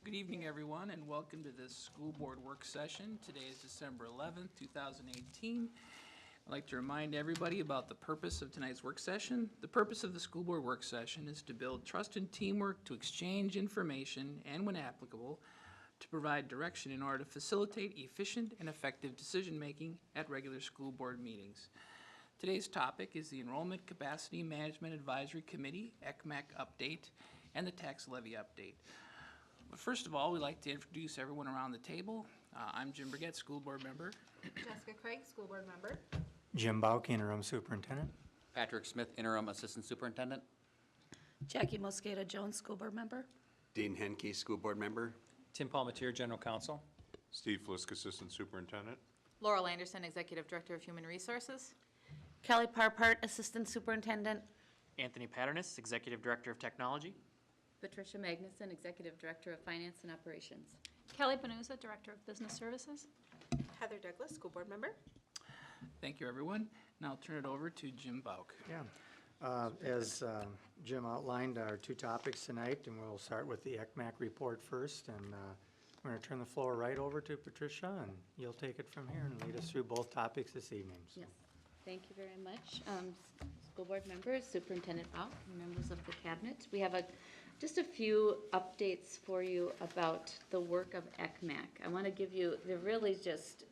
Good evening, everyone, and welcome to this school board work session. Today is December 11th, 2018. I'd like to remind everybody about the purpose of tonight's work session. The purpose of the school board work session is to build trust and teamwork, to exchange information, and when applicable, to provide direction in order to facilitate efficient and effective decision-making at regular school board meetings. Today's topic is the Enrollment Capacity Management Advisory Committee, ECMAC update, and the tax levy update. But first of all, we'd like to introduce everyone around the table. I'm Jim Brigette, school board member. Jessica Craig, school board member. Jim Bauk, interim superintendent. Patrick Smith, interim assistant superintendent. Jackie Mosqueda Jones, school board member. Dean Henke, school board member. Tim Palmetier, general counsel. Steve Flisk, assistant superintendent. Laurel Anderson, executive director of human resources. Kelly Parpart, assistant superintendent. Anthony Patternis, executive director of technology. Patricia Magnuson, executive director of finance and operations. Kelly Panuza, director of business services. Heather Douglas, school board member. Thank you, everyone. Now I'll turn it over to Jim Bauk. As Jim outlined, our two topics tonight, and we'll start with the ECMAC report first, and I'm going to turn the floor right over to Patricia, and you'll take it from here and lead us through both topics this evening. So. Yes, thank you very much. School board members, Superintendent Bauk, and members of the cabinet. We have just a few updates for you about the work of ECMAC. I want to give you, they're really just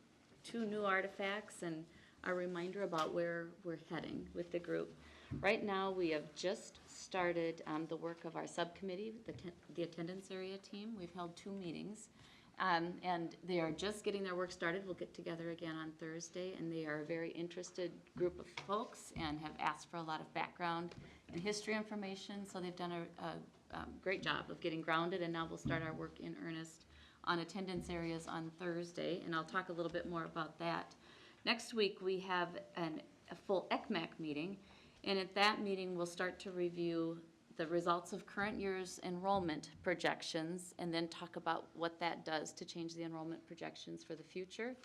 two new artifacts and a reminder about where we're heading with the group. Right now, we have just started the work of our subcommittee, the attendance area team. We've held 2 meetings, and they are just getting their work started. We'll get together again on Thursday, and they are a very interested group of folks and have asked for a lot of background and history information, so they've done a great job of getting grounded, and now we'll start our work in earnest on attendance areas on Thursday, and I'll talk a little bit more about that. Next week, we have a full ECMAC meeting, and at that meeting, we'll start to review the results of current year's enrollment projections and then talk about what that does to change the enrollment projections for the future.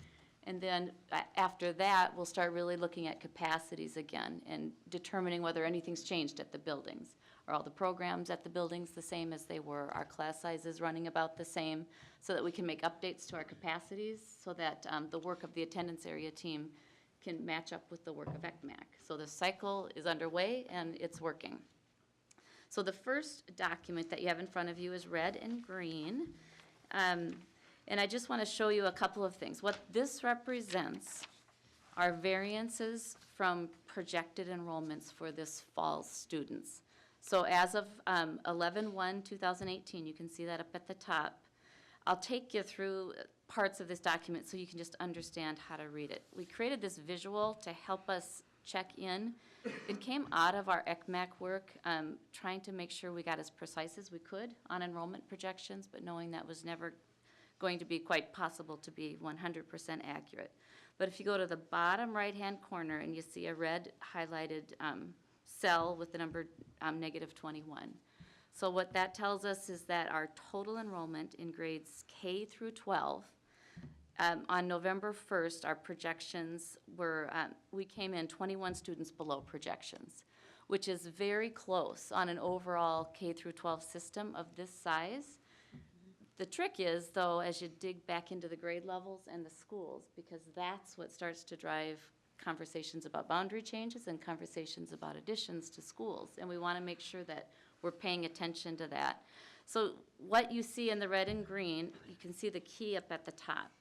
And then after that, we'll start really looking at capacities again and determining whether anything's changed at the buildings. Are all the programs at the buildings the same as they were? Are class sizes running about the same, so that we can make updates to our capacities so that the work of the attendance area team can match up with the work of ECMAC. So the cycle is underway and it's working. So the first document that you have in front of you is red and green. And I just want to show you a couple of things. What this represents are variances from projected enrollments for this fall's students. So as of 11/1/2018, you can see that up at the top. I'll take you through parts of this document so you can just understand how to read it. We created this visual to help us check in. It came out of our ECMAC work, trying to make sure we got as precise as we could on enrollment projections, but knowing that was never going to be quite possible to be 100% accurate. But if you go to the bottom right-hand corner and you see a red highlighted cell with the number -21. So what that tells us is that our total enrollment in grades K through 12, on November 1st, our projections were, we came in 21 students below projections, which is very close on an overall K through 12 system of this size. The trick is, though, as you dig back into the grade levels and the schools, because that's what starts to drive conversations about boundary changes and conversations about additions to schools, and we want to make sure that we're paying attention to that. So what you see in the red and green, you can see the key up at the top.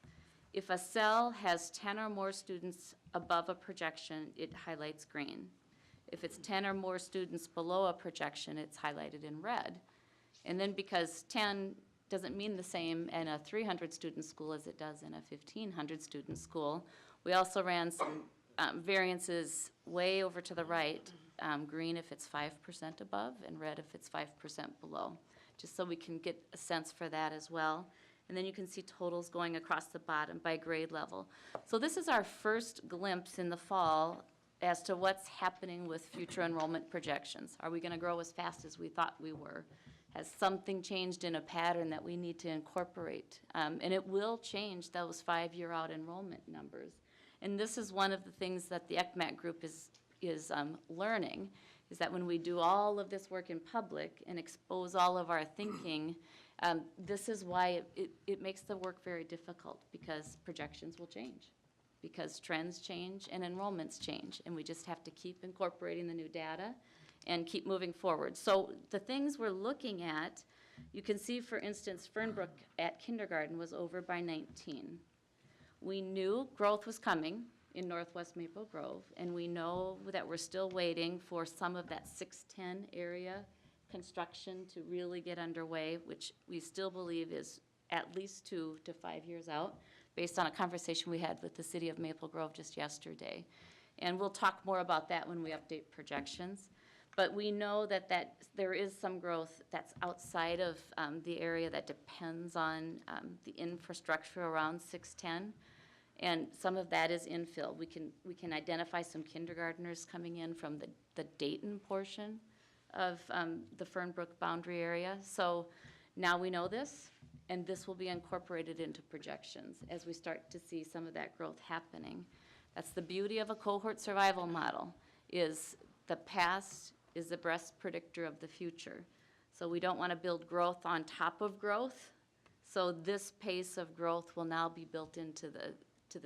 If a cell has 10 or more students above a projection, it highlights green. If it's 10 or more students below a projection, it's highlighted in red. And then because 10 doesn't mean the same in a 300-student school as it does in a 1,500-student school, we also ran some variances way over to the right, green if it's 5% above and red if it's 5% below, just so we can get a sense for that as well. And then you can see totals going across the bottom by grade level. So this is our first glimpse in the fall as to what's happening with future enrollment projections. Are we going to grow as fast as we thought we were? Has something changed in a pattern that we need to incorporate? And it will change those 5-year out enrollment numbers. And this is one of the things that the ECMAC group is learning, is that when we do all of this work in public and expose all of our thinking This is why it makes the work very difficult, because projections will change, because trends change and enrollments change, and we just have to keep incorporating the new data and keep moving forward. So the things we're looking at, you can see, for instance, Fernbrook at kindergarten was over by 19. We knew growth was coming in Northwest Maple Grove, and we know that we're still waiting for some of that 610 area construction to really get underway, which we still believe is at least 2 to 5 years out, based on a conversation we had with the city of Maple Grove just yesterday. And we'll talk more about that when we update projections. But we know that there is some growth that's outside of the area that depends on the infrastructure around 610. And some of that is infill. We can identify some kindergartners coming in from the Dayton portion of the Fernbrook boundary area. So now we know this, and this will be incorporated into projections as we start to see some of that growth happening. That's the beauty of a cohort survival model, is the past is the best predictor of the future. So we don't want to build growth on top of growth. So this pace of growth will now be built into the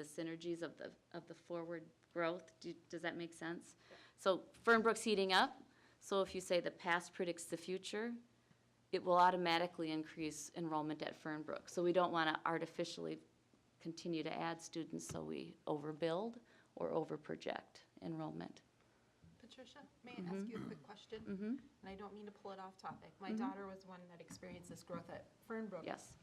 synergies of the forward growth. Does that make sense? So Fernbrook's heating up. So if you say the past predicts the future, it will automatically increase enrollment at Fernbrook. So we don't want to artificially continue to add students so we overbuild or overproject enrollment. Patricia, may I ask you a quick question? And I don't mean to pull it off topic. My daughter was one that experienced this growth at Fernbrook. Yes.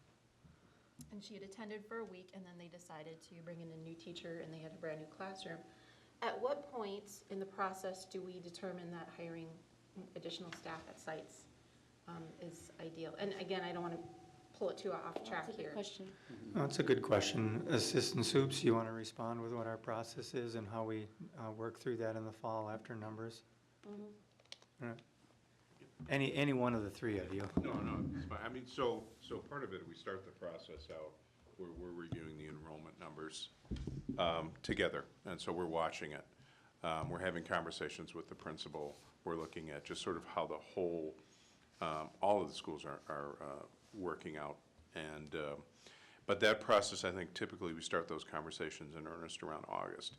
And she had attended for a week, and then they decided to bring in a new teacher, and they had a brand-new classroom. At what point in the process do we determine that hiring additional staff at sites is ideal? And again, I don't want to pull it too off track That's a good here. question. That's a good question. Assistant Soups, you want to respond with what our process is and how we work through that in the fall after numbers? All right. Any one of the three of you. No, it's fine. I mean, so part of it, we start the process out, we're reviewing the enrollment numbers together, and so we're watching it. We're having conversations with the principal. We're looking at just sort of how the whole, all of the schools are working out. And but that process, I think, typically we start those conversations in earnest around August,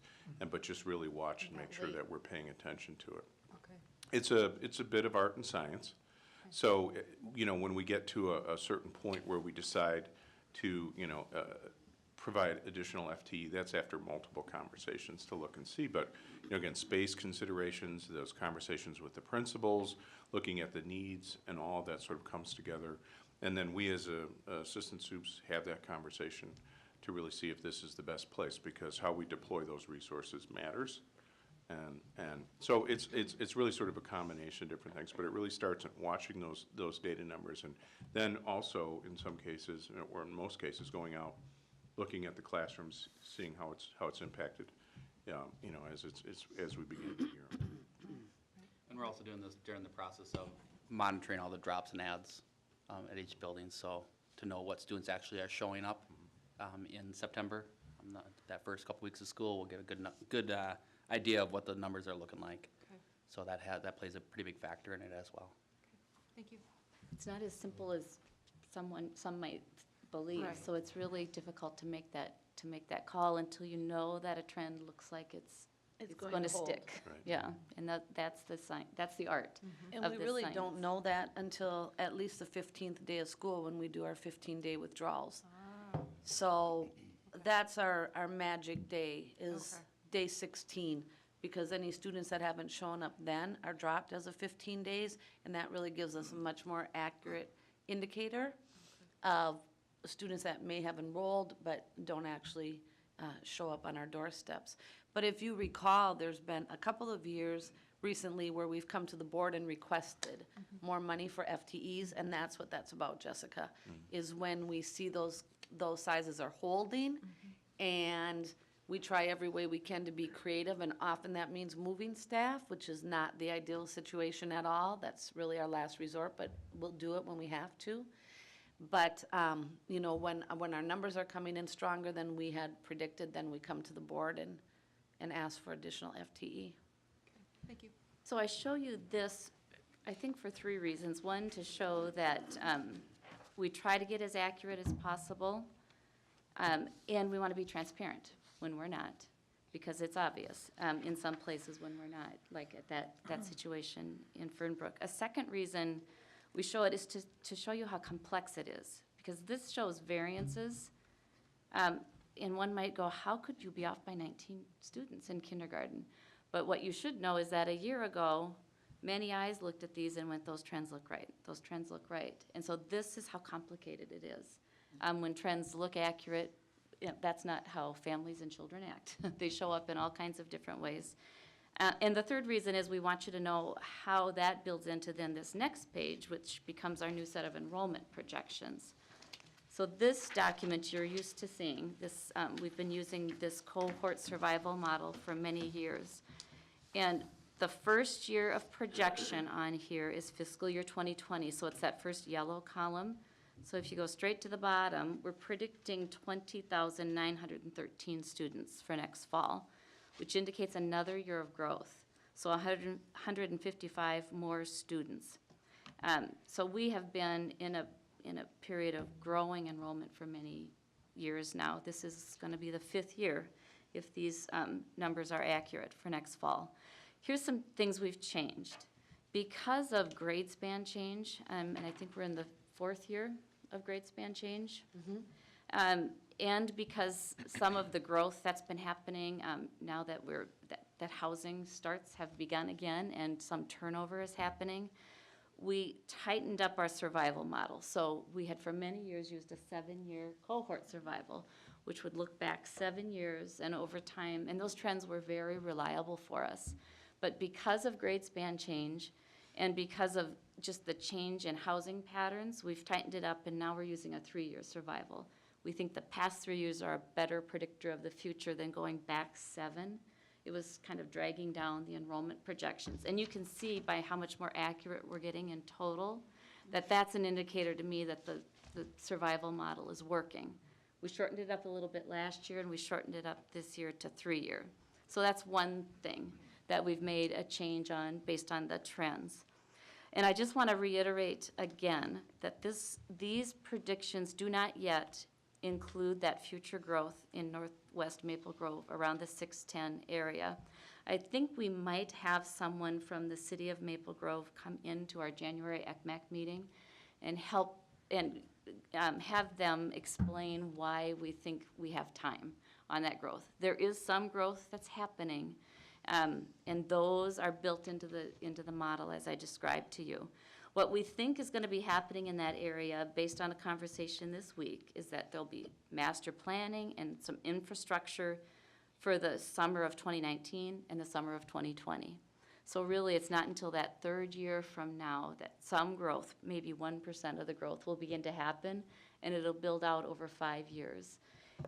but just really watch and make sure that we're paying attention to it. Okay. It's a bit of art and science. So, when we get to a certain point where we decide to, provide additional FTE, that's after multiple conversations to look and see. But, again, space considerations, those conversations with the principals, looking at the needs, and all of that sort of comes together. And then we as assistant soups have that conversation to really see if this is the best place, because how we deploy those resources matters. And so it's really sort of a combination of different things, but it really starts at watching those data numbers, and then also in some cases, or in most cases, going out, looking at the classrooms, seeing how it's impacted, as we begin the year. And we're also doing this during the process of monitoring all the drops and adds at each building, so to know what students actually are showing up in September. That first couple weeks of school, we'll get a good idea of what the numbers are looking like. Okay. So that plays a pretty big factor in it as well. Thank you. It's not as simple as some might believe. Right. So it's really difficult to make that call until you know that a trend looks like it's going to hold. stick. Right. Yeah, and that's the that's the art And of we this really science. don't know that until at least the 15th day of school, when we do our 15-day withdrawals. So that's our magic day, is day 16, because any students that haven't shown up then are dropped as of 15 days, and that really gives us a much more accurate indicator of students that may have enrolled but don't actually show up on our doorsteps. But if you recall, there's been a couple of years recently where we've come to the board and requested more money for FTEs, and that's what that's about, Jessica, is when we see those sizes are holding, and we try every way we can to be creative, and often that means moving staff, which is not the ideal situation at all. That's really our last resort, but we'll do it when we have to. But, when our numbers are coming in stronger than we had predicted, then we come to the board and ask for additional FTE. Thank you. So I show you this, I think, for 3 reasons. One, to show that We try to get as accurate as possible, and we want to be transparent when we're not, because it's obvious in some places when we're not, like at that situation in Fernbrook. A second reason we show it is to show you how complex it is, because this shows variances, and one might go, how could you be off by 19 students in kindergarten? But what you should know is that a year ago, many eyes looked at these and went, those trends look right, those trends look right. And so this is how complicated it is. When trends look accurate, that's not how families and children act. They show up in all kinds of different ways. And the third reason is we want you to know how that builds into then this next page, which becomes our new set of enrollment projections. So this document you're used to seeing, this, we've been using this cohort survival model for many years. And the first year of projection on here is fiscal year 2020, so it's that first yellow column. So if you go straight to the bottom, we're predicting 20,913 students for next fall, which indicates another year of growth. So 155 more students. So we have been in a period of growing enrollment for many years now. This is going to be the 5th year if these numbers are accurate for next fall. Here's some things we've changed. Because of grade span change, and I think we're in the 4th year of grade span change, and because some of the growth that's been happening now that that housing starts have begun again and some turnover is happening, we tightened up our survival model. So we had for many years used a 7-year cohort survival, which would look back 7 years and over time, and those trends were very reliable for us. But because of grade span change and because of just the change in housing patterns, we've tightened it up and now we're using a 3-year survival. We think the past 3 years are a better predictor of the future than going back 7. It was kind of dragging down the enrollment projections. And you can see by how much more accurate we're getting in total, that that's an indicator to me that the survival model is working. We shortened it up a little bit last year and we shortened it up this year to 3-year. So that's one thing that we've made a change on based on the trends. And I just want to reiterate again that these predictions do not yet include that future growth in Northwest Maple Grove around the 610 area. I think we might have someone from the city of Maple Grove come into our January ECMAC meeting and help and have them explain why we think we have time on that growth. There is some growth that's happening, and those are built into the model as I described to you. What we think is going to be happening in that area, based on a conversation this week, is that there'll be master planning and some infrastructure for the summer of 2019 and the summer of 2020. So really, it's not until that 3rd year from now that some growth, maybe 1% of the growth, will begin to happen, and it'll build out over 5 years.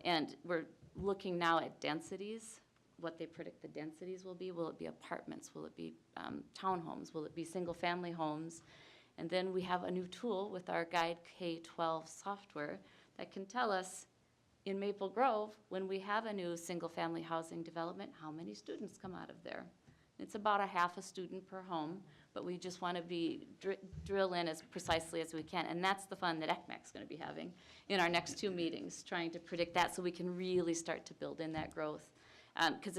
And we're looking now at densities, what they predict the densities will be. Will it be apartments? Will it be townhomes? Will it be single-family homes? And then we have a new tool with our Guide K-12 software that can tell us in Maple Grove, when we have a new single-family housing development, how many students come out of there. It's about a half a student per home, but we just want to drill in as precisely as we can. And that's the fun that ECMAC's going to be having in our next 2 meetings, trying to predict that so we can really start to build in that growth. Because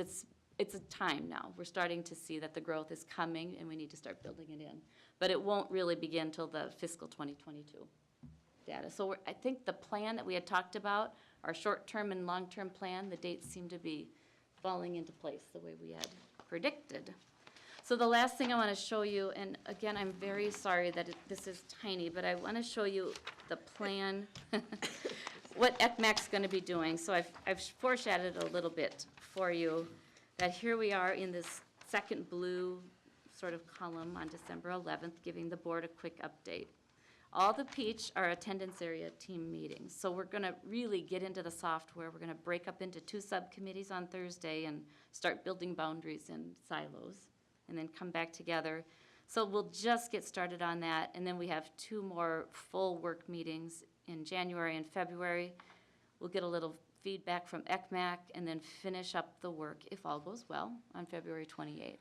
it's a time now. We're starting to see that the growth is coming and we need to start building it in. But it won't really begin till the fiscal 2022 data. So I think the plan that we had talked about, our short-term and long-term plan, the dates seem to be falling into place the way we had predicted. So the last thing I want to show you, and again, I'm very sorry that this is tiny, but I want to show you the plan, what ECMAC's going to be doing. So I've foreshadowed a little bit for you that here we are in this second blue sort of column on December 11th, giving the board a quick update. All the peach are attendance area team meetings. So we're going to really get into the software. We're going to break up into 2 subcommittees on Thursday and start building boundaries in silos and then come back together. So we'll just get started on that. And then we have 2 more full work meetings in January and February. We'll get a little feedback from ECMAC and then finish up the work, if all goes well, on February 28th.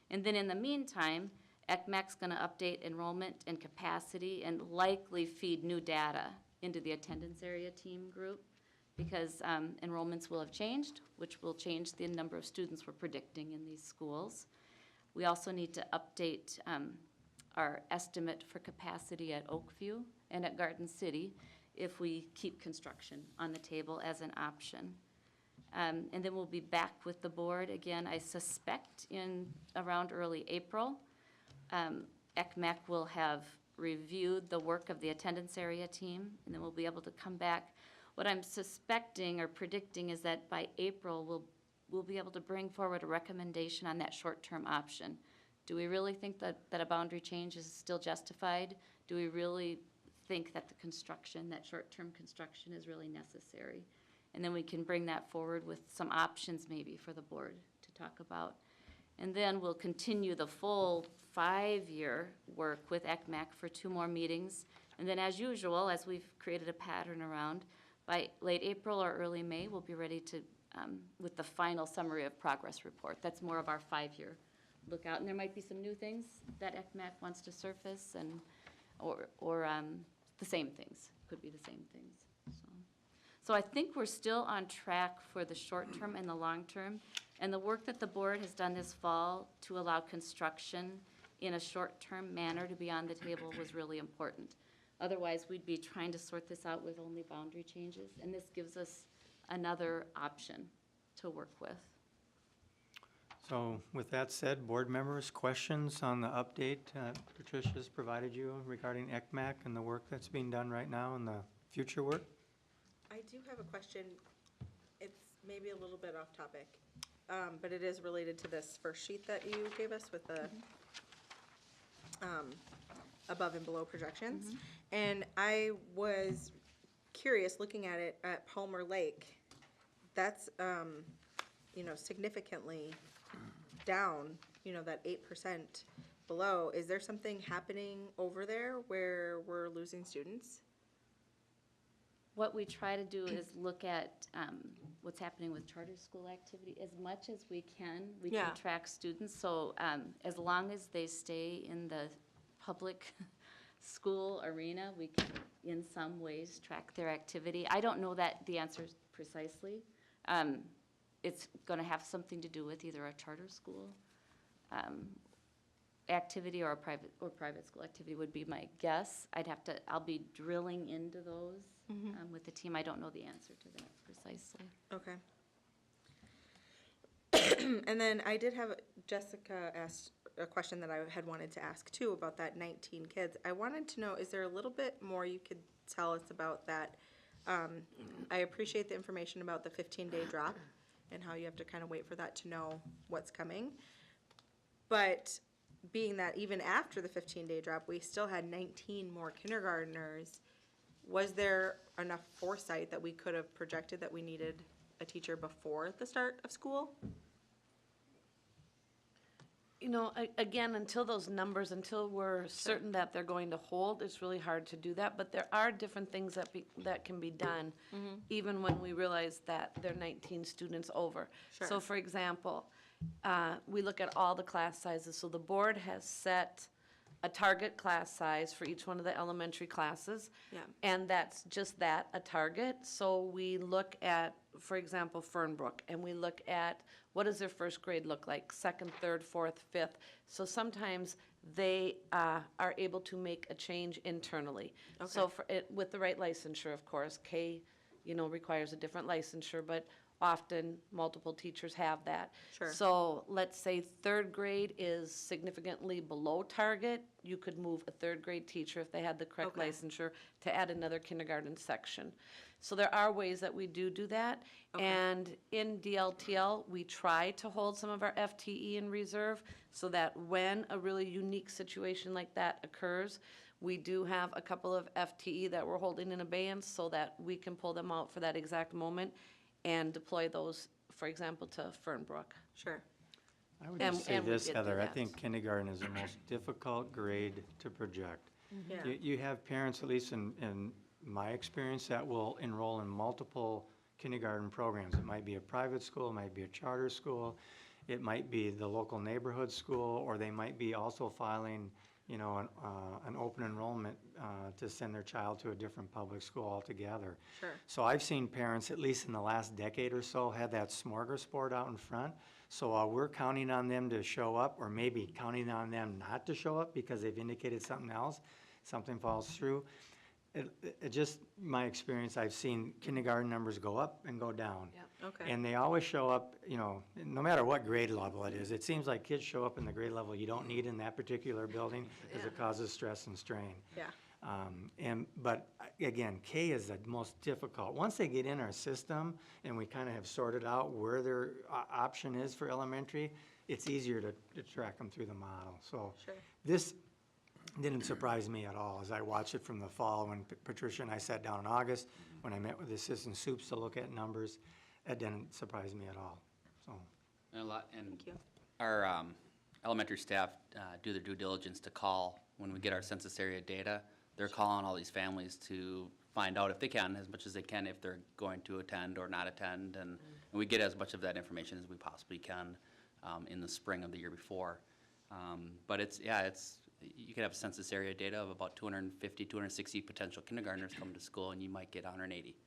And then in the meantime, ECMAC's going to update enrollment and capacity and likely feed new data into the attendance area team group because enrollments will have changed, which will change the number of students we're predicting in these schools. We also need to update our estimate for capacity at Oakview and at Garden City if we keep construction on the table as an option. And then we'll be back with the board again, I suspect, in around early April. ECMAC will have reviewed the work of the attendance area team, and then we'll be able to come back. What I'm suspecting or predicting is that by April, we'll be able to bring forward a recommendation on that short-term option. Do we really think that a boundary change is still justified? Do we really think that the construction, that short-term construction is really necessary? And then we can bring that forward with some options maybe for the board to talk about. And then we'll continue the full 5-year work with ECMAC for 2 more meetings. And then as usual, as we've created a pattern around, by late April or early May, we'll be ready to, with the final summary of progress report. That's more of our 5-year lookout. And there might be some new things that ECMAC wants to surface and, or the same things, could be the same things. So I think we're still on track for the short term and the long term. And the work that the board has done this fall to allow construction in a short-term manner to be on the table was really important. Otherwise, we'd be trying to sort this out with only boundary changes, and this gives us another option to work with. So with that said, board members, questions on the update Patricia's provided you regarding ECMAC and the work that's being done right now and the future work? I do have a question. It's maybe a little bit off topic, but it is related to this first sheet that you gave us with the above and below projections. And I was curious, looking at it at Palmer Lake, that's, you know, significantly down, you know, that 8% below. Is there something happening over there where we're losing students? What we try to do is look at what's happening with charter school activity as much as we can. We can track students, so as long as they stay in the public school arena, we can in some ways track their activity. I don't know that the answer precisely. It's going to have something to do with either a charter school activity or a private school activity would be my guess. I'll be drilling into those with the team. I don't know the answer to that precisely. Okay. And then I did have, Jessica asked a question that I had wanted to ask too about that 19 kids. I wanted to know, is there a little bit more you could tell us about that? I appreciate the information about the 15-day drop and how you have to kind of wait for that to know what's coming. But being that even after the 15-day drop, we still had 19 more kindergartners, was there enough foresight that we could have projected that we needed a teacher before the start of school? You know, again, until we're certain that they're going to hold, it's really hard to do that. But there are different things that can be done, even when we realize that they're 19 students over. Sure. So, for example, we look at all the class sizes. So the board has set a target class size for each one of the elementary classes. Yeah. And that's just that, a target. So we look at, for example, Fernbrook, and we look at what does their first grade look like, second, third, fourth, fifth. So sometimes they are able to make a change internally. Okay. So for it, with the right licensure, of course, K, you know, requires a different licensure, but often multiple teachers have that. Sure. So let's say third grade is significantly below target, you could move a third grade teacher if they had the correct Okay. licensure to add another kindergarten section. So there are ways that we do that. Okay. And in DLTL, we try to hold some of our FTE in reserve so that when a really unique situation like that occurs, we do have a couple of FTE that we're holding in abeyance so that we can pull them out for that exact moment and deploy those, for example, to Fernbrook. Sure. I would just say and we this, did do Heather, I that. think kindergarten is the most difficult grade to project. Yeah. You have parents, at least in my experience, that will enroll in multiple kindergarten programs. It might be a private school, it might be a charter school, it might be the local neighborhood school, or they might be also filing, you know, an open enrollment to send their child to a different public school altogether. Sure. So I've seen parents, at least in the last decade or so, have that smorgasbord out in front. So we're counting on them to show up, or maybe counting on them not to show up because they've indicated something else, something falls through. It just, my experience, I've seen kindergarten numbers go up and go down. Okay. And they always show up, you know, no matter what grade level it is. It seems like kids show up in the grade level you don't need in that particular building because it causes stress and strain. Yeah. But again, K is the most difficult. Once they get in our system and we kind of have sorted out where their option is for elementary, it's easier to track them through the model. So Sure. this didn't surprise me at all as I watched it from the fall when Patricia and I sat down in August, when I met with the assistant soups to look at numbers. It didn't surprise me at all, so. And Thank you. our elementary staff do their due diligence to call when we get our census area data. They're calling all these families to find out if they can, as much as they can, if they're going to attend or not attend. And we get as much of that information as we possibly can in the spring of the year before. But you could have census area data of about 250, 260 potential kindergartners come to school, and you might get 180.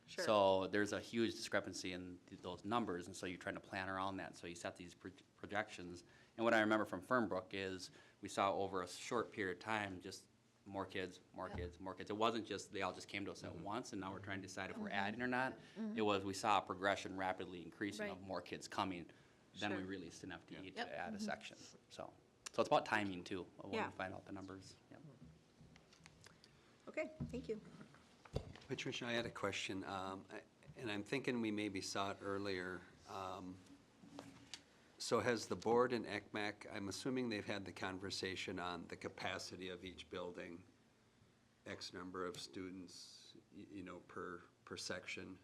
Sure. So there's a huge discrepancy in those numbers, and so you're trying to plan around that. So you set these projections. And what I remember from Fernbrook is we saw over a short period of time just more kids, more kids, more kids. It wasn't just they all just came to us at once, and now we're trying to decide if we're adding or not. It was we saw a progression rapidly increasing of more kids coming. Then we released an FTE to add a section. So it's about timing too, of when we find out the numbers. Yep. Okay, thank you. Patricia, I had a question, and I'm thinking we maybe saw it earlier. So has the board and ECMAC, I'm assuming they've had the conversation on the capacity of each building, X number of students, you know, per section,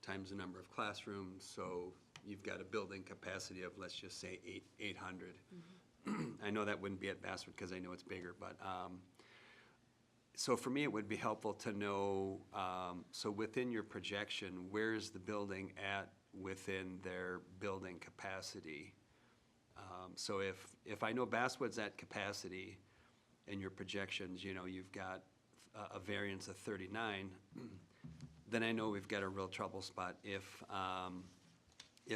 times the number of classrooms, so you've got a building capacity of, let's just say, 800. I know that wouldn't be at Basswood because I know it's bigger, but so for me, it would be helpful to know, so within your projection, where is the building at within their building capacity? So if I know Basswood's at capacity in your projections, you know, you've got a variance of 39, then I know we've got a real trouble spot. If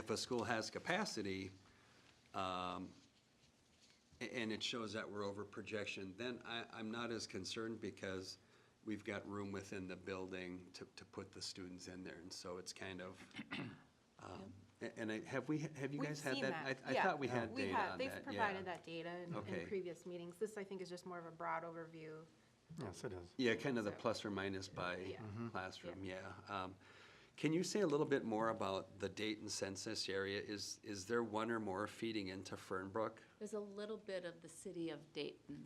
a school has capacity, and it shows that we're over projection, then I'm not as concerned because we've got room within the building to put the students in there, and so it's kind of, have you guys had that? I thought we had data on that. They've provided that data in Okay. previous meetings. This, I think, is just more of a broad overview. Yes, it is. Yeah, kind of the plus or minus by classroom, Can you say a little bit more about the Dayton census area? Is there one or more feeding into Fernbrook? There's a little bit of the city of Dayton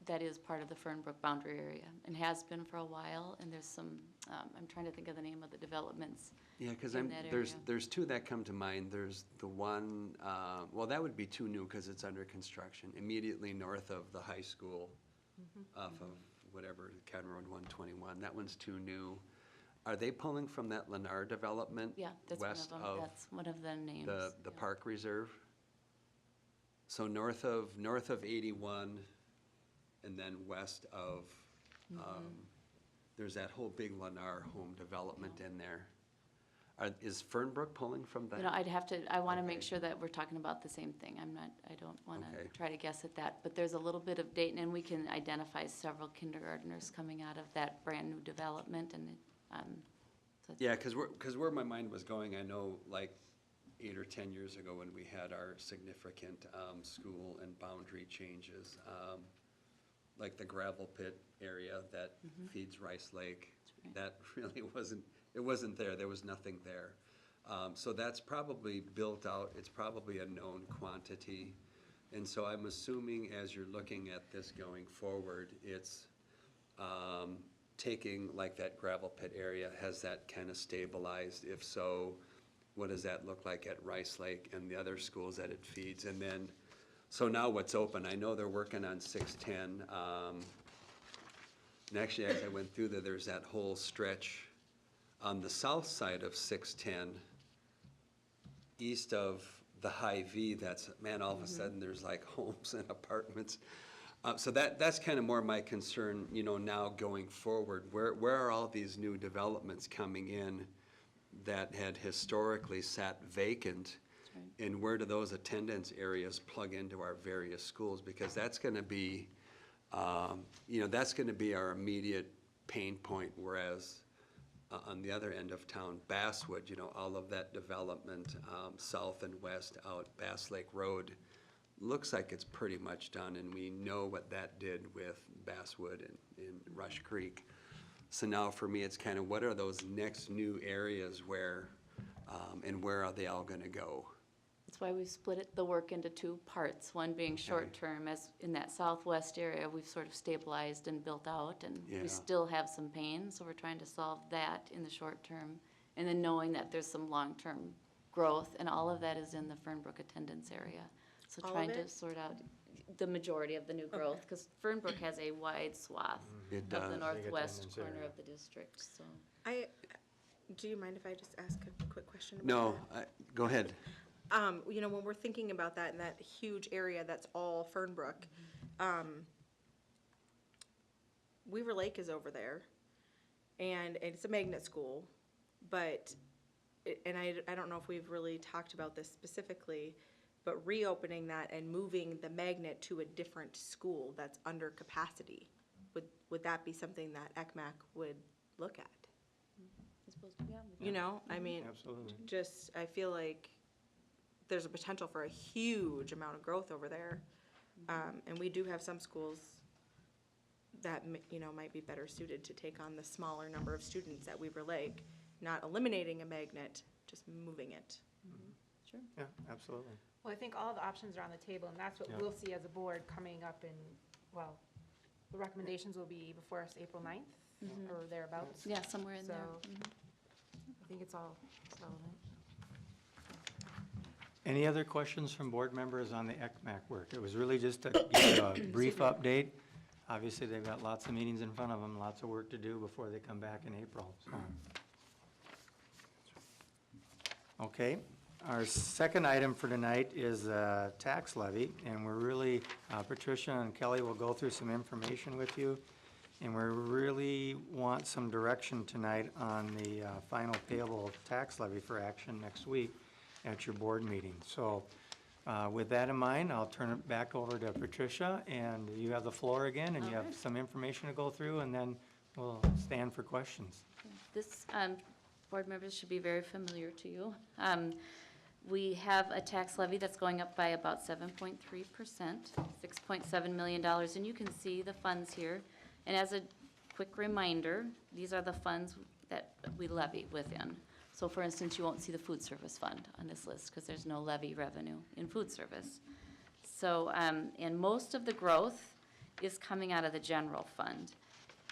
that is part of the Fernbrook boundary area and has been for a while. And there's some, I'm trying to think of the name of the developments. Yeah, because in that area. there's two that come to mind. There's the one, well, that would be too new because it's under construction, immediately north of the high school, off of whatever, County Road 121. That one's too new. Are they pulling from that Lennar development? Yeah, that's one west of them. That's one of the names. the park reserve? So north of 81 and then west of, there's that whole big Lennar home development in there. Is Fernbrook pulling from that? You know, I want to make sure that we're talking about the same thing. I don't want to Okay. try to guess at that. But there's a little bit of Dayton, and we can identify several kindergartners coming out of that brand-new development, and so it's- Yeah, because where my mind was going, I know like 8 or 10 years ago when we had our significant school and boundary changes, like the gravel pit area that feeds Rice Lake, that really wasn't there. There was nothing there. So that's probably built out. It's probably a known quantity. And so I'm assuming as you're looking at this going forward, it's taking like that gravel pit area, has that kind of stabilized? If so, what does that look like at Rice Lake and the other schools that it feeds? And then, so now what's open? I know they're working on 610. And actually, as I went through there, there's that whole stretch on the south side of 610, east of the Hy-Vee, that's, man, all of a sudden there's like homes and apartments. So that's kind of more my concern, you know, now going forward. Where are all these new developments coming in that had historically sat vacant? And where do those attendance areas plug into our various schools? Because that's going to be, you know, that's going to be our immediate pain point, whereas on the other end of town, Basswood, you know, all of that development, south and west out Bass Lake Road, looks like it's pretty much done, and we know what that did with Basswood and Rush Creek. So now for me, it's kind of what are those next new areas where, and where are they all gonna go? That's why we split the work into two parts, one being short-term, as in that southwest area, we've sort of stabilized and built out, and Yeah. we still have some pain, so we're trying to solve that in the short term, and then knowing that there's some long-term growth, and all of that is in the Fernbrook attendance area. So All of trying to it? sort out the majority of the new growth, because Fernbrook has a wide swath It of does. the northwest attendance corner area. of the district, so. Do you mind if I just ask a quick question about No, that? go ahead. You know, when we're thinking about that and that huge area that's all Fernbrook, Weaver Lake is over there, and it's a magnet school, but, and I don't know if we've really talked about this specifically, but reopening that and moving the magnet to a different school that's under capacity, would that be something that ECMAC would look at? It's supposed to be on the- You know, I mean, Absolutely. just, I feel like there's a potential for a huge amount of growth over there. And we do have some schools that, you know, might be better suited to take on the smaller number of students at Weaver Lake, not eliminating a magnet, just moving it. Sure. Yeah, absolutely. Well, I think all the options are on the table, and that's what Yeah. we'll see as a board coming up in, well, the recommendations will be before us April 9th, or thereabouts. Yeah, somewhere in there. So- I think it's all relevant. Any other questions from board members on the ECMAC work? It was really just to give you a brief update. Obviously, they've got lots of meetings in front of them, lots of work to do before they come back in April, so. Okay, our second item for tonight is tax levy, and we're really, Patricia and Kelly will go through some information with you, and we really want some direction tonight on the final payable tax levy for action next week at your board meeting. So with that in mind, I'll turn it back over to Patricia, and you have the floor again, and you have Okay. some information to go through, and then we'll stand for questions. This, board members should be very familiar to you. We have a tax levy that's going up by about 7.3%, $6.7 million, and you can see the funds here. And as a quick reminder, these are the funds that we levy within. So for instance, you won't see the food service fund on this list because there's no levy revenue in food service. So, and most of the growth is coming out of the general fund.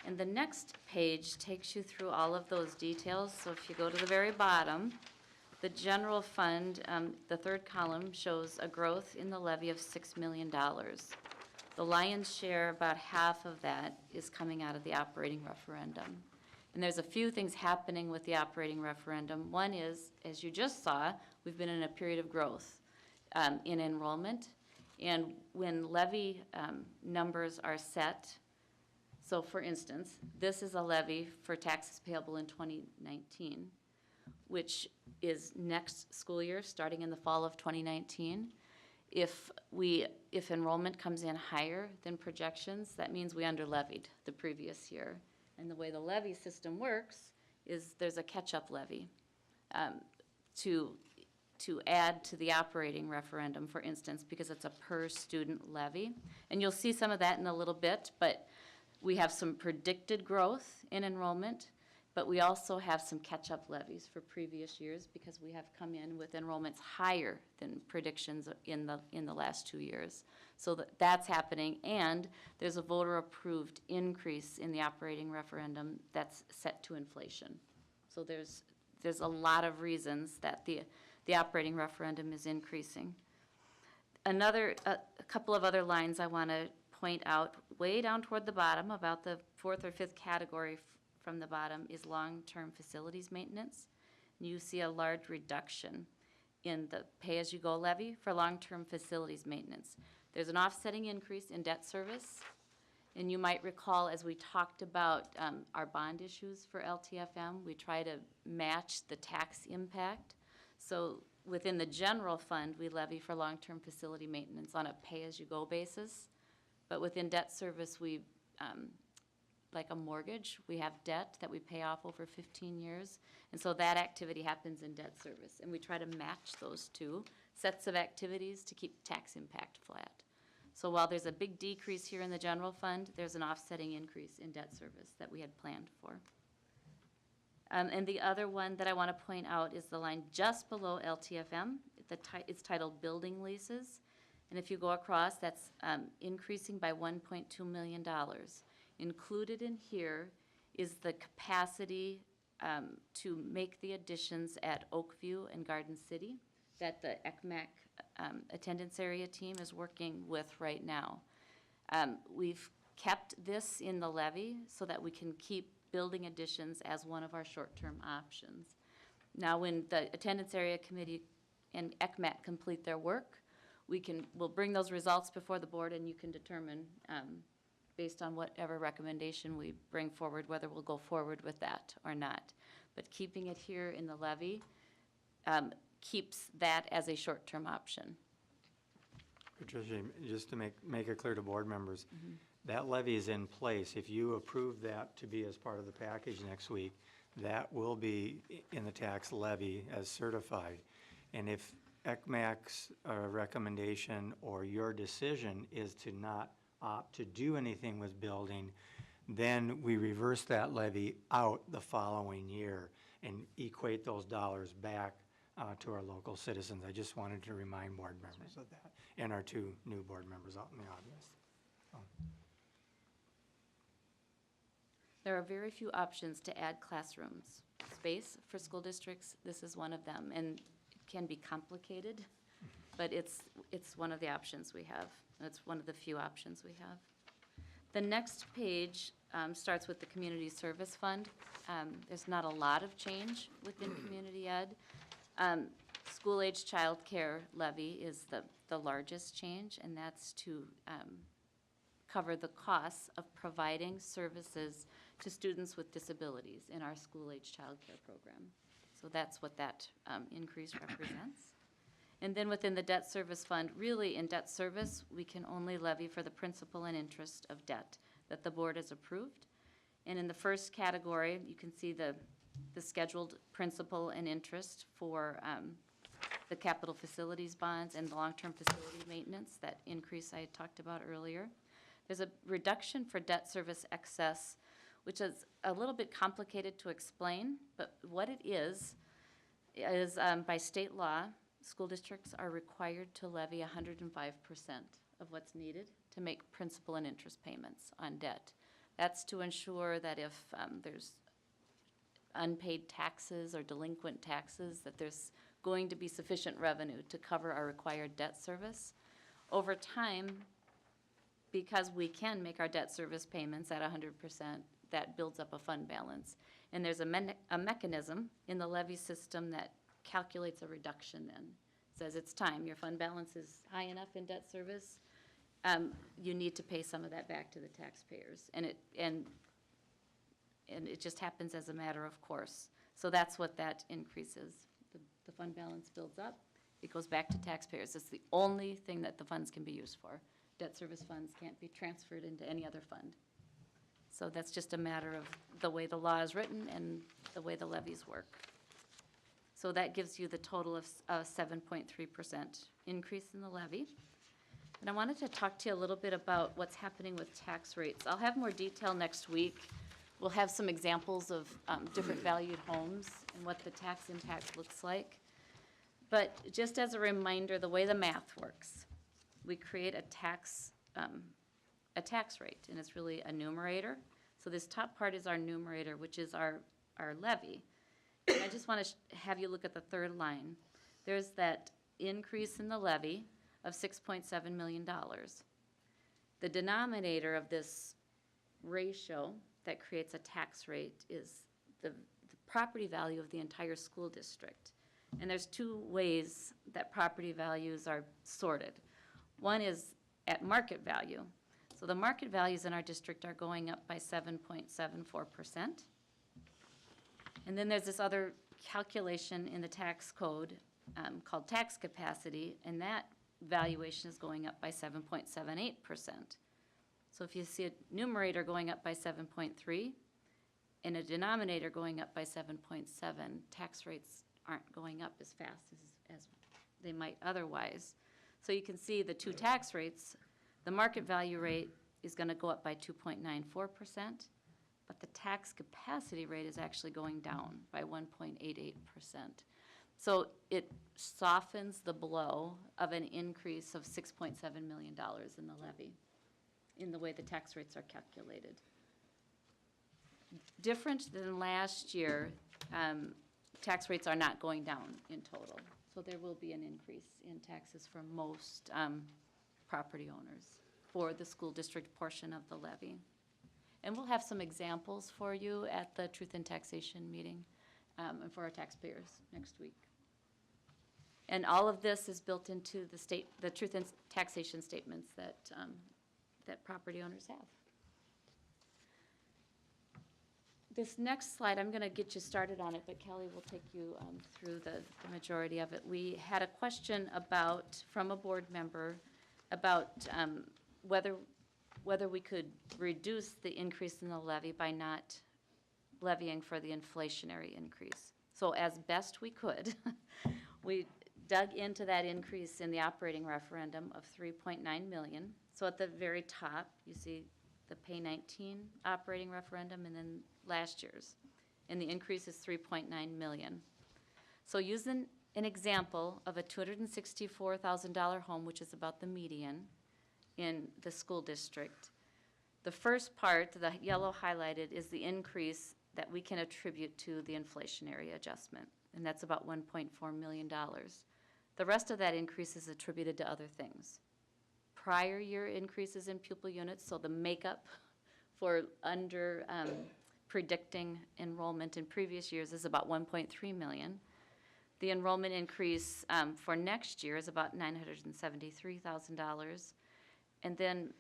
And the next page takes you through all of those details. So if you go to the very bottom, the general fund, the third column shows a growth in the levy of $6 million. The lion's share, about half of that, is coming out of the operating referendum. And there's a few things happening with the operating referendum. One is, as you just saw, we've been in a period of growth in enrollment. And when levy numbers are set, so for instance, this is a levy for taxes payable in 2019, which is next school year, starting in the fall of 2019. If enrollment comes in higher than projections, that means we under-levied the previous year. And the way the levy system works is there's a catch-up levy to add to the operating referendum, for instance, because it's a per-student levy. And you'll see some of that in a little bit, but we have some predicted growth in enrollment, but we also have some catch-up levies for previous years because we have come in with enrollments higher than predictions in the last 2 years. So that's happening, and there's a voter-approved increase in the operating referendum that's set to inflation. So there's a lot of reasons that the operating referendum is increasing. A couple of other lines I want to point out, way down toward the bottom, about the fourth or fifth category from the bottom, is long-term facilities maintenance. And you see a large reduction in the pay-as-you-go levy for long-term facilities maintenance. There's an offsetting increase in debt service, and you might recall as we talked about our bond issues for LTFM, we try to match the tax impact. So within the general fund, we levy for long-term facility maintenance on a pay-as-you-go basis. But within debt service, we, like a mortgage, we have debt that we pay off over 15 years. And so that activity happens in debt service. And we try to match those two sets of activities to keep tax impact flat. So while there's a big decrease here in the general fund, there's an offsetting increase in debt service that we had planned for. And the other one that I want to point out is the line just below LTFM. It's titled Building Leases. And if you go across, that's increasing by $1.2 million. Included in here is the capacity to make the additions at Oakview and Garden City that the ECMAC attendance area team is working with right now. We've kept this in the levy so that we can keep building additions as one of our short-term options. Now, when the attendance area committee and ECMAC complete their work, we'll bring those results before the board, and you can determine based on whatever recommendation we bring forward, whether we'll go forward with that or not. But keeping it here in the levy keeps that as a short-term option. Patricia, just to make it clear to board members, that levy is in place. If you approve that to be as part of the package next week, that will be in the tax levy as certified. And if ECMAC's recommendation or your decision is to not opt to do anything with building, then we reverse that levy out the following year and equate those dollars back to our local citizens. I just wanted to remind board members of that, and our two new board members out in the audience. There are very few options to add classrooms space for school districts. This is one of them, and it can be complicated, but it's one of the options we have. It's one of the few options we have. The next page starts with the Community Service Fund. There's not a lot of change within Community Ed. School-age child care levy is the largest change, and that's to cover the costs of providing services to students with disabilities in our school-age child care program. So that's what that increase represents. And then within the debt service fund, really in debt service, we can only levy for the principal and interest of debt that the board has approved. And in the first category, you can see the scheduled principal and interest for the capital facilities bonds and the long-term facility maintenance, that increase I had talked about earlier. There's a reduction for debt service excess, which is a little bit complicated to explain, but what it is by state law, school districts are required to levy 105% of what's needed to make principal and interest payments on debt. That's to ensure that if there's unpaid taxes or delinquent taxes, that there's going to be sufficient revenue to cover our required debt service. Over time, because we can make our debt service payments at 100%, that builds up a fund balance. And there's a mechanism in the levy system that calculates a reduction then. Says it's time, your fund balance is high enough in debt service, you need to pay some of that back to the taxpayers. And it just happens as a matter of course. So that's what that increase is. The fund balance builds up, it goes back to taxpayers. It's the only thing that the funds can be used for. Debt service funds can't be transferred into any other fund. So that's just a matter of the way the law is written and the way the levies work. So that gives you the total of 7.3% increase in the levy. And I wanted to talk to you a little bit about what's happening with tax rates. I'll have more detail next week. We'll have some examples of different valued homes and what the tax impact looks like. But just as a reminder, the way the math works, we create a tax rate, and it's really a numerator. So this top part is our numerator, which is our levy. And I just want to have you look at the third line. There's that increase in the levy of $6.7 million. The denominator of this ratio that creates a tax rate is the property value of the entire school district. And there's two ways that property values are sorted. One is at market value. So the market values in our district are going up by 7.74%. And then there's this other calculation in the tax code called tax capacity, and that valuation is going up by 7.78%. So if you see a numerator going up by 7.3 and a denominator going up by 7.7, tax rates aren't going up as fast as they might otherwise. So you can see the two tax rates, the market value rate is going to go up by 2.94%, but the tax capacity rate is actually going down by 1.88%. So it softens the blow of an increase of $6.7 million in the levy, in the way the tax rates are calculated. Different than last year, tax rates are not going down in total. So there will be an increase in taxes for most property owners for the school district portion of the levy. And we'll have some examples for you at the Truth in Taxation meeting and for our taxpayers next week. And all of this is built into the Truth in Taxation statements that, that property owners have. This next slide, I'm going to get you started on it, but Kelly will take you through the majority of it. We had a question from a board member about whether we could reduce the increase in the levy by not levying for the inflationary increase. So as best we could, we dug into that increase in the operating referendum of $3.9 million. So at the very top, you see the Pay 19 operating referendum and then last year's. And the increase is $3.9 million. So using an example of a $264,000 home, which is about the median in the school district, the first part, the yellow highlighted, is the increase that we can attribute to the inflationary adjustment, and that's about $1.4 million. The rest of that increase is attributed to other things. Prior year increases in pupil units, so the makeup for predicting enrollment in previous years is about $1.3 million. The enrollment increase for next year is about $973,000. And then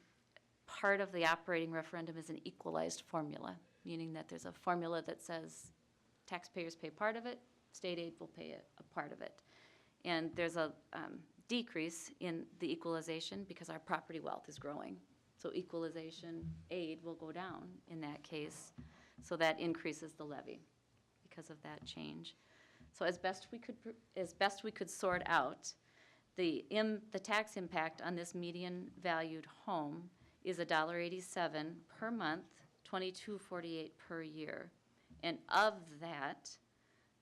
part of the operating referendum is an equalized formula, meaning that there's a formula that says taxpayers pay part of it, state aid will pay a part of it. And there's a decrease in the equalization because our property wealth is growing. So equalization aid will go down in that case. So that increases the levy because of that change. So as best we could sort out, the tax impact on this median valued home is $1.87 per month, $22.48 per year. And of that,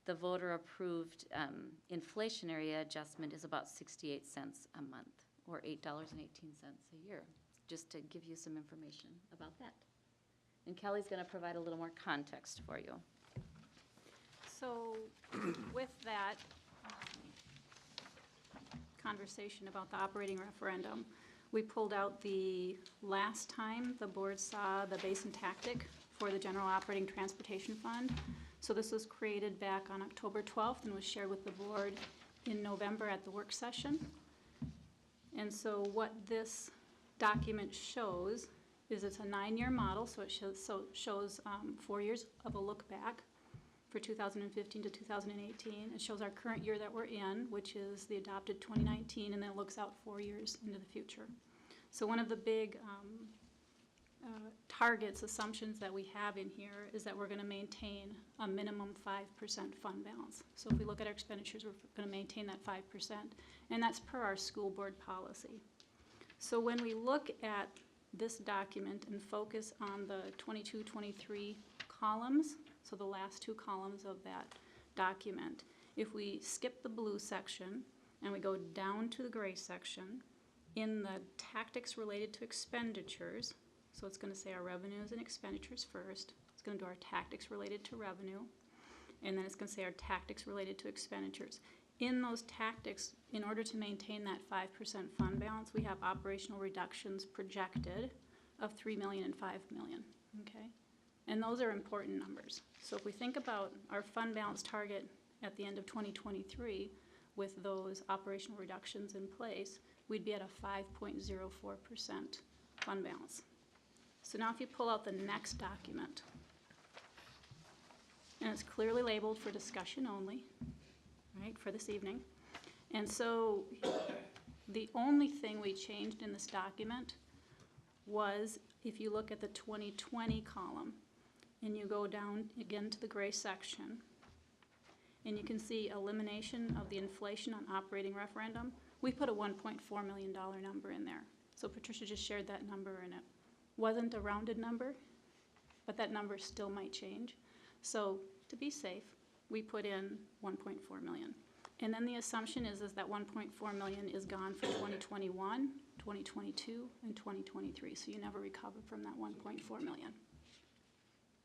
the voter-approved inflationary adjustment is about 68 cents a month, or $8.18 a year, just to give you some information about that. And Kelly's going to provide a little more context for you. So with that conversation about the operating referendum, we pulled out the last time the board saw the Basin tactic for the General Operating Transportation Fund. So this was created back on October 12th and was shared with the board in November at the work session. And so what this document shows is it's a 9-year model, so it shows 4 years of a look back for 2015 to 2018. It shows our current year that we're in, which is the adopted 2019, and then it looks out 4 years into the future. So one of the big targets, assumptions that we have in here is that we're going to maintain a minimum 5% fund balance. So if we look at our expenditures, we're going to maintain that 5%, and that's per our school board policy. So when we look at this document and focus on the 22-23 columns, so the last 2 columns of that document, if we skip the blue section and we go down to the gray section, in the tactics related to expenditures, so it's going to say our revenues and expenditures first, it's going to do our tactics related to revenue, and then it's going to say our tactics related to expenditures. In those tactics, in order to maintain that 5% fund balance, we have operational reductions projected of $3 million and $5 million, okay? And those are important numbers. So if we think about our fund balance target at the end of 2023, with those operational reductions in place, we'd be at a 5.04% fund balance. So now if you pull out the next document, and it's clearly labeled for discussion only, right, for this evening. And so the only thing we changed in this document was, if you look at the 2020 column, and you go down again to the gray section, and you can see elimination of the inflation on operating referendum, we put a $1.4 million number in there. So Patricia just shared that number, and it wasn't a rounded number, but that number still might change. So to be safe, we put in 1.4 million. And then the assumption is that 1.4 million is gone for 2021, 2022, and 2023. So you never recover from that 1.4 million.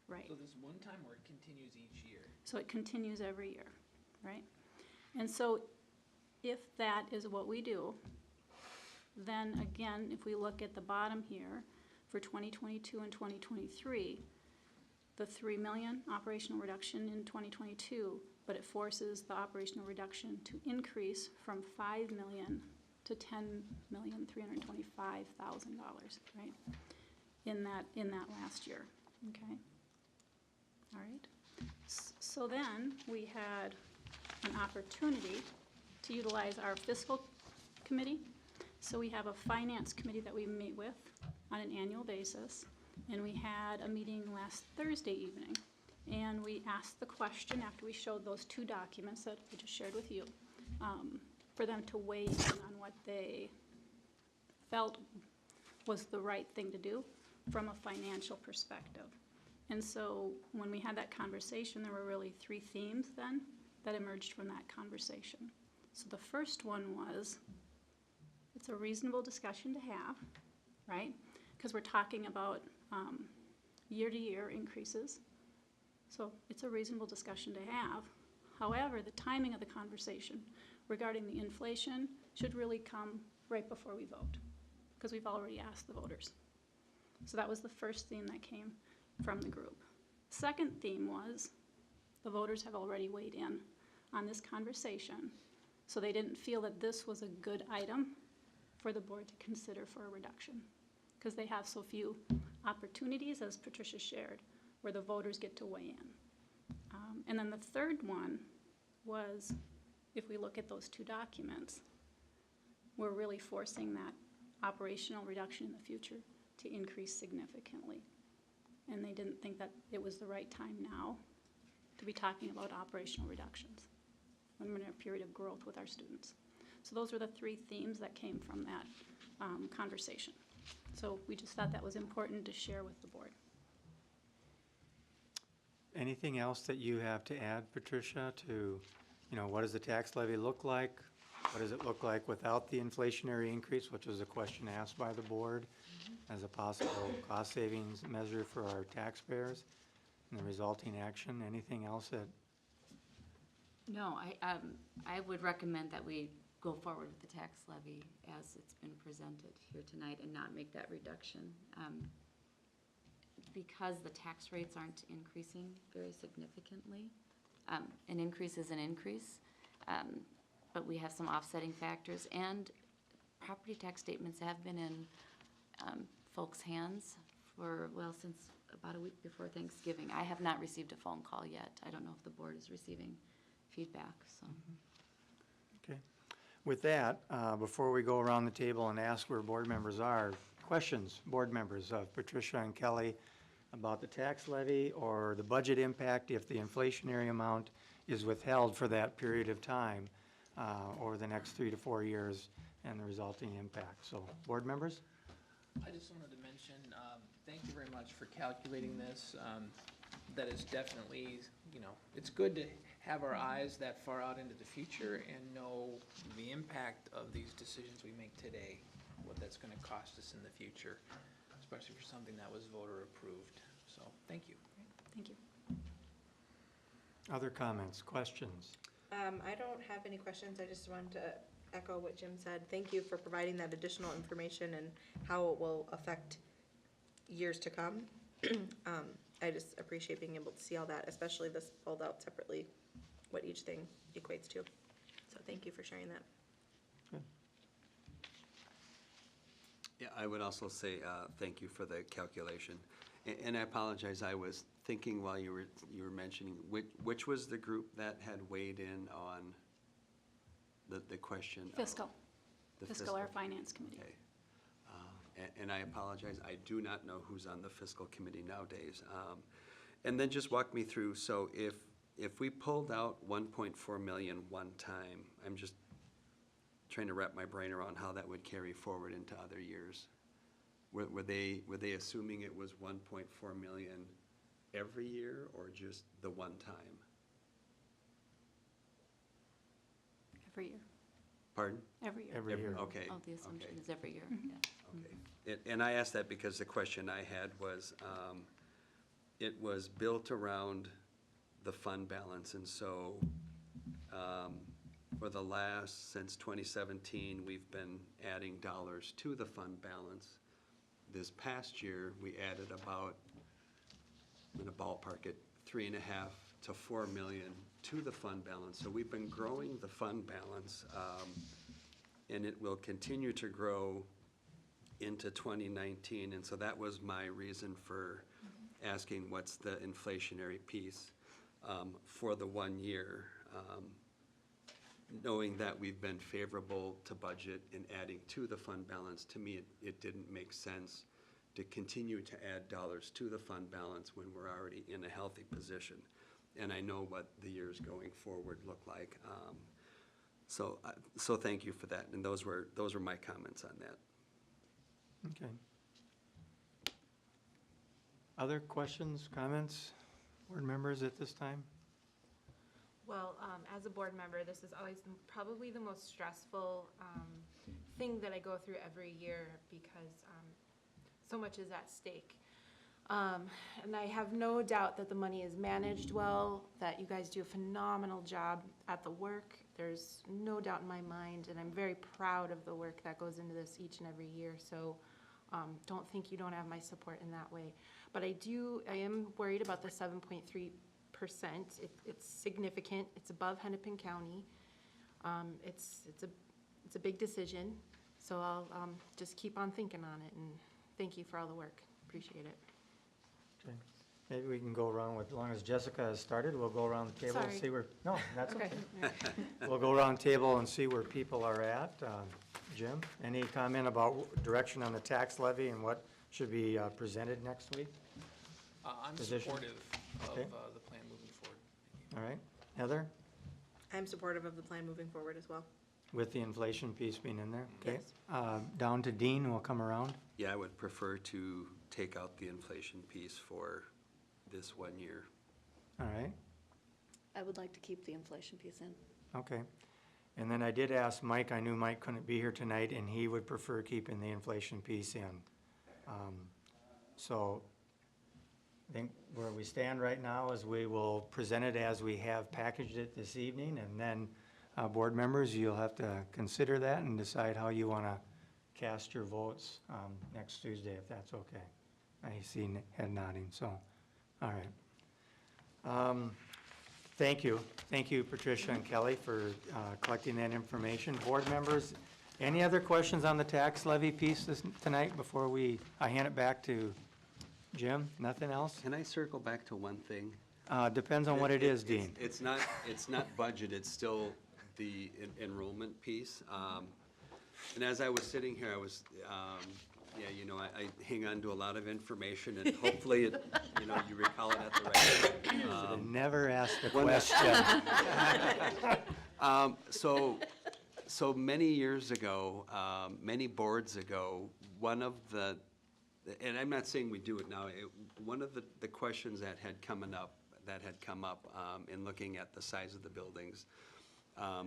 Right. So this one time, or it continues each year? So it continues every year, right? And so if that is what we do, then again, if we look at the bottom here, for 2022 and 2023, the 3 million operational reduction in 2022, but it forces the operational reduction to increase from 5 million to $10,325,000, right? In that last year, okay? All right. So then we had an opportunity to utilize our fiscal committee. So we have a finance committee that we meet with on an annual basis. And we had a meeting last Thursday evening. And we asked the question, after we showed those two documents that I just shared with you, for them to weigh in on what they felt was the right thing to do from a financial perspective. And so when we had that conversation, there were really three themes then that emerged from that conversation. So the first one was, it's a reasonable discussion to have, right? Because we're talking about year-to-year increases. So it's a reasonable discussion to have. However, the timing of the conversation regarding the inflation should really come right before we vote, because we've already asked the voters. So that was the first theme that came from the group. Second theme was, the voters have already weighed in on this conversation, so they didn't feel that this was a good item for the board to consider for a reduction, because they have so few opportunities, as Patricia shared, where the voters get to weigh in. And then the third one was, if we look at those two documents, we're really forcing that operational reduction in the future to increase significantly. And they didn't think that it was the right time now to be talking about operational reductions when we're in a period of growth with our students. So those were the three themes that came from that conversation. So we just thought that was important to share with the board. Anything else that you have to add, Patricia, to, what does the tax levy look like? What does it look like without the inflationary increase, which was a question asked by the board as a possible cost savings measure for our taxpayers and the resulting action? Anything else that? No, I would recommend that we go forward with the tax levy as it's been presented here tonight and not make that reduction. Because the tax rates aren't increasing very significantly. An increase is an increase, but we have some offsetting factors, and property tax statements have been in folks' hands for, since about a week before Thanksgiving. I have not received a phone call yet. I don't know if the board is receiving feedback, so. Okay. With that, before we go around the table and ask where board members are, questions, board members of Patricia and Kelly about the tax levy or the budget impact if the inflationary amount is withheld for that period of time over the next 3 to 4 years and the resulting impact. So, board members? I just wanted to mention, thank you very much for calculating this. That is definitely, it's good to have our eyes that far out into the future and know the impact of these decisions we make today, what that's going to cost us in the future, especially for something that was voter approved. So, thank you. Thank you. Other comments, questions? I don't have any questions. I just wanted to echo what Jim said. Thank you for providing that additional information and how it will affect years to come. I just appreciate being able to see all that, especially this pulled out separately what each thing equates to. So thank you for sharing that. Yeah, I would also say, thank you for the calculation. And I apologize, I was thinking while you were mentioning, which was the group that had weighed in on the question? of Fiscal. the Fiscal, our finance committee. Okay. And I apologize, I do not know who's on the fiscal committee nowadays. And then just walk me through, so if we pulled out 1.4 million one time, I'm just trying to wrap my brain around how that would carry forward into other years. Were they assuming it was 1.4 million every year, or just the one time? Every year, Pardon? every year. Every year. Okay. Oh, the assumption okay. is every year, yeah. Okay. And I asked that because the question I had was, it was built around the fund balance, and so for the last, since 2017, we've been adding dollars to the fund balance. This past year, we added about, I'm gonna ballpark it, 3.5 to 4 million to the fund balance. So we've been growing the fund balance, and it will continue to grow into 2019. And so that was my reason for asking what's the inflationary piece for the 1 year. Knowing that we've been favorable to budget and adding to the fund balance, to me, it didn't make sense to continue to add dollars to the fund balance when we're already in a healthy position. And I know what the years going forward look like. So thank you for that, and those were my comments on that. Okay. Other questions, comments, board members at this time? Well, as a board member, this is always probably the most stressful thing that I go through every year because so much is at stake. And I have no doubt that the money is managed well, that you guys do a phenomenal job at the work. There's no doubt in my mind, and I'm very proud of the work that goes into this each and every year. So don't think you don't have my support in that way. But I am worried about the 7.3%. It's significant. It's above Hennepin County. It's a big decision. So I'll just keep on thinking on it, and thank you for all the work. Appreciate it. Okay. Maybe we can go around with, as long as Jessica has started, we'll go around the table and Sorry. see where, no, that's okay. Okay. We'll go around the table and see where people are at. Jim, any comment about direction on the tax levy and what should be presented next week? I'm Position? supportive of Okay. the plan moving forward. All right. Heather, I'm supportive of the plan moving forward as well. with the inflation piece being in there? Okay. Yes. Down to Dean, we'll come around. Yeah, I would prefer to take out the inflation piece for this 1 year. All right. I would like to keep the inflation piece in. Okay. And then I did ask Mike, I knew Mike couldn't be here tonight, and he would prefer keeping the inflation piece in. So I think where we stand right now is we will present it as we have packaged it this evening, and then, board members, you'll have to consider that and decide how you want to cast your votes next Tuesday, if that's okay. I see head nodding, so, all right. Thank you. Thank you, Patricia and Kelly, for collecting that information. Board members, any other questions on the tax levy piece tonight before I hand it back to Jim? Nothing else? Can I circle back to one thing? Depends on what it is, Dean. It's not budget, it's still the enrollment piece. And as I was sitting here, I was, I hang on to a lot of information, and hopefully, you recall it at the right time. Never ask the One- question. So many years ago, many boards ago, one of the, and I'm not saying we do it now, one of the questions that had come up in looking at the size of the buildings,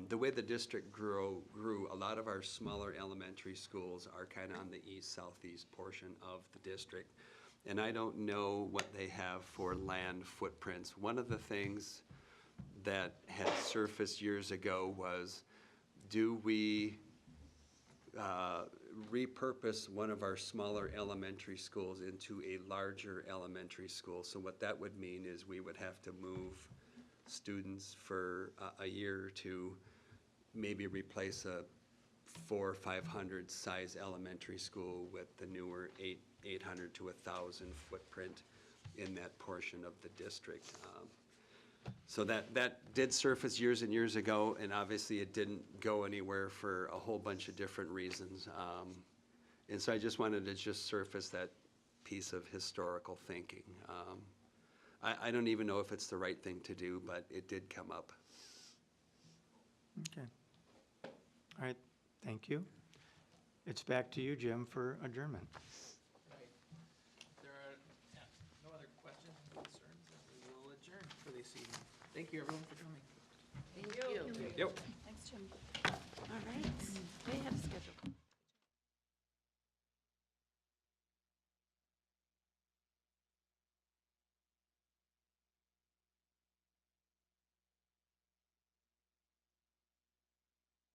the way the district grew, a lot of our smaller elementary schools are kind of on the east-southeast portion of the district. And I don't know what they have for land footprints. One of the things that had surfaced years ago was, do we repurpose one of our smaller elementary schools into a larger elementary school? So what that would mean is we would have to move students for a year or two, maybe replace a 400 or 500 size elementary school with the newer 800 to 1,000 footprint in that portion of the district. So that did surface years and years ago, and obviously it didn't go anywhere for a whole bunch of different reasons. And so I just wanted to just surface that piece of historical thinking. I don't even know if it's the right thing to do, but it did come up. Okay. All right, thank you. It's back to you, Jim, for adjournment. Right. There are no other questions or concerns, and we will adjourn for this evening. Thank you, everyone, for coming. Thank you. Yep. Thanks, Jim. All right, we have a schedule.